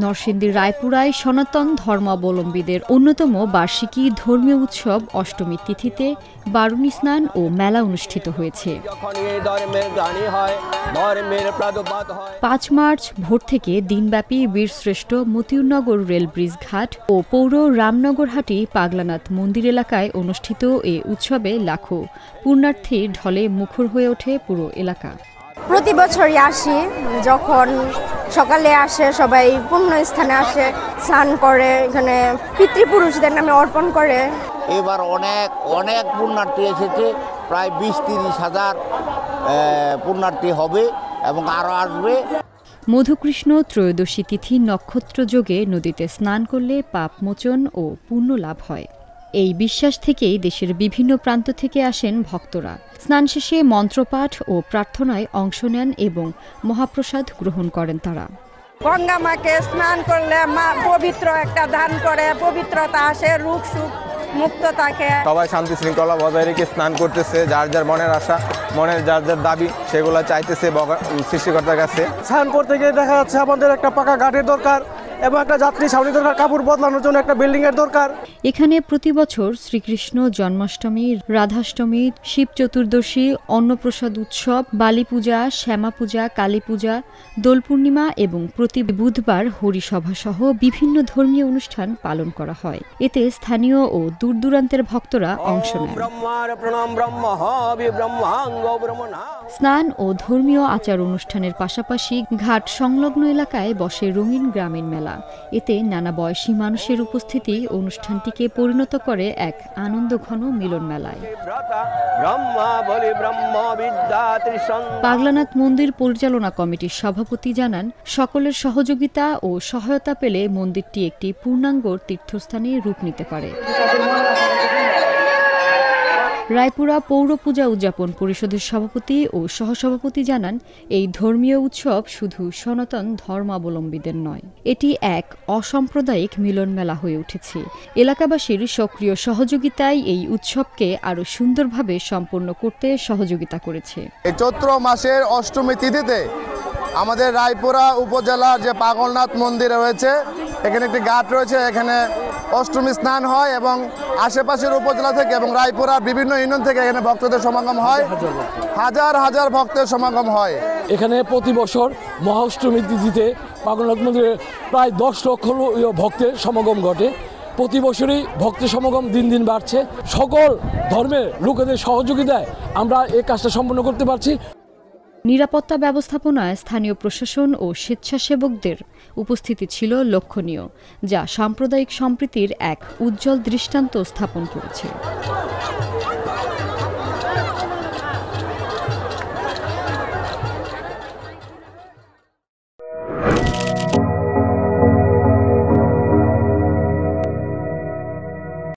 নরসিংদীর রায়পুরায় সনাতন ধর্মাবলম্বীদের অন্যতম বার্ষিকী ধর্মীয় উৎসব অষ্টমীর তিথিতে বারুণী স্নান ও মেলা অনুষ্ঠিত হয়েছে। 5 মার্চ ভোর থেকে দিনব্যাপী বীরশ্রেষ্ঠ মতিউরনগর রেল ব্রিজ ঘাট ও পৌর রামনগরহাটি পাগলানাথ মন্দির এলাকায় অনুষ্ঠিত এ উৎসবে লাখো পুণ্যার্থীর ঢলে মুখর হয়ে ওঠে পুরো এলাকা। প্রতি বছরই আসি, যখন সকালে আসে সবাই পুণ্যস্থানে আসে, স্নান করে, এখানে পিতৃপুরুষদের নামে অর্পণ করে। এবার অনেক পুণ্যার্থী এসেছে, প্রায় 20-30 হাজার পুণ্যার্থী হবে এবং আরও আসবে। মধুকৃষ্ণ ত্রয়োদশী তিথি নক্ষত্র যোগে নদীতে স্নান করলে পাপ মোচন ও পুণ্য লাভ হয়। এই বিশ্বাস থেকেই দেশের বিভিন্ন প্রান্ত থেকে আসেন ভক্তরা। স্নান শেষে মন্ত্রপাঠ ও প্রার্থনায় অংশ নেন এবং মহাপ্রসাদ গ্রহণ করেন তারা। গঙ্গা মাকে স্নান করলে মা পবিত্র একটা দান করে, পবিত্রতা আসে, রোগ সুখ মুক্ত থাকে। সবাই শান্তি শৃঙ্খলা বজায় রেখে স্নান করতেছে, যার যার মনের আশা, মনের যার যার দাবি সেগুলো চাইতেছে সৃষ্টিকর্তার কাছে। স্নান করতে গিয়ে দেখা যাচ্ছে আমাদের একটা পাকা ঘাটের দরকার এবং একটা যাত্রী ছাউনি দরকার, কাপড় বদলানোর জন্য একটা বিল্ডিং এর দরকার। এখানে প্রতি বছর শ্রীকৃষ্ণ জন্মাষ্টমী, রাধাষ্টমী, শিব চতুর্দশী, অন্নপ্রসাদ উৎসব, বালী পূজা, শ্যামা পূজা, কালী পূজা, দোল পূর্ণিমা এবং প্রতি বুধবার হরিসভা সহ বিভিন্ন ধর্মীয় অনুষ্ঠান পালন করা হয়। এতে স্থানীয় ও দূর দূরান্তের ভক্তরা অংশ নেন। স্নান ও ধর্মীয় আচার অনুষ্ঠানের পাশাপাশি ঘাট সংলগ্ন এলাকায় বসে রঙিন গ্রামীণ মেলা। এতে নানা বয়সী মানুষের উপস্থিতি অনুষ্ঠানটিকে পরিণত করে এক আনন্দঘন মিলন মেলায়। পাগলানাথ মন্দির পরিচালনা কমিটির সভাপতি জানান, সকলের সহযোগিতা ও সহায়তা পেলে মন্দিরটি একটি পূর্ণাঙ্গ তীর্থস্থানে রূপ নিতে পারে। রায়পুরা পৌর পূজা উদযাপন পরিষদের সভাপতি ও সহসভাপতি জানান, এই ধর্মীয় উৎসব শুধু সনাতন ধর্মাবলম্বীদের নয়, এটি এক অসাম্প্রদায়িক মিলন মেলা হয়ে উঠেছে। এলাকাবাসীর সক্রিয় সহযোগিতায় এই উৎসবকে আরও সুন্দরভাবে সম্পন্ন করতে সহযোগিতা করেছে। এই চৈত্র মাসের অষ্টমী তিথিতে আমাদের রায়পুরা উপজেলার যে পাগলনাথ মন্দির রয়েছে, এখানে একটি ঘাট রয়েছে, এখানে অষ্টমী স্নান হয় এবং আশেপাশের উপজেলা থেকে এবং রায়পুরা বিভিন্ন ইউনিয়ন থেকে এখানে ভক্তদের সমাগম হয়, হাজার হাজার ভক্তের সমাগম হয়। এখানে প্রতি বছর মহাষ্টমী তিথিতে পাগলনাথ মন্দিরে প্রায় 10 লক্ষ ভক্তের সমাগম ঘটে। প্রতি বছরই ভক্তের সমাগম দিন দিন বাড়ছে। সকল ধর্মের লোকেদের সহযোগিতায় আমরা এই কাজটা সম্পন্ন করতে পারছি। নিরাপত্তা ব্যবস্থাপনায় স্থানীয় প্রশাসন ও স্বেচ্ছাসেবকদের উপস্থিতি ছিল লক্ষণীয়, যা সাম্প্রদায়িক সম্প্রীতির এক উজ্জ্বল দৃষ্টান্ত স্থাপন করেছে।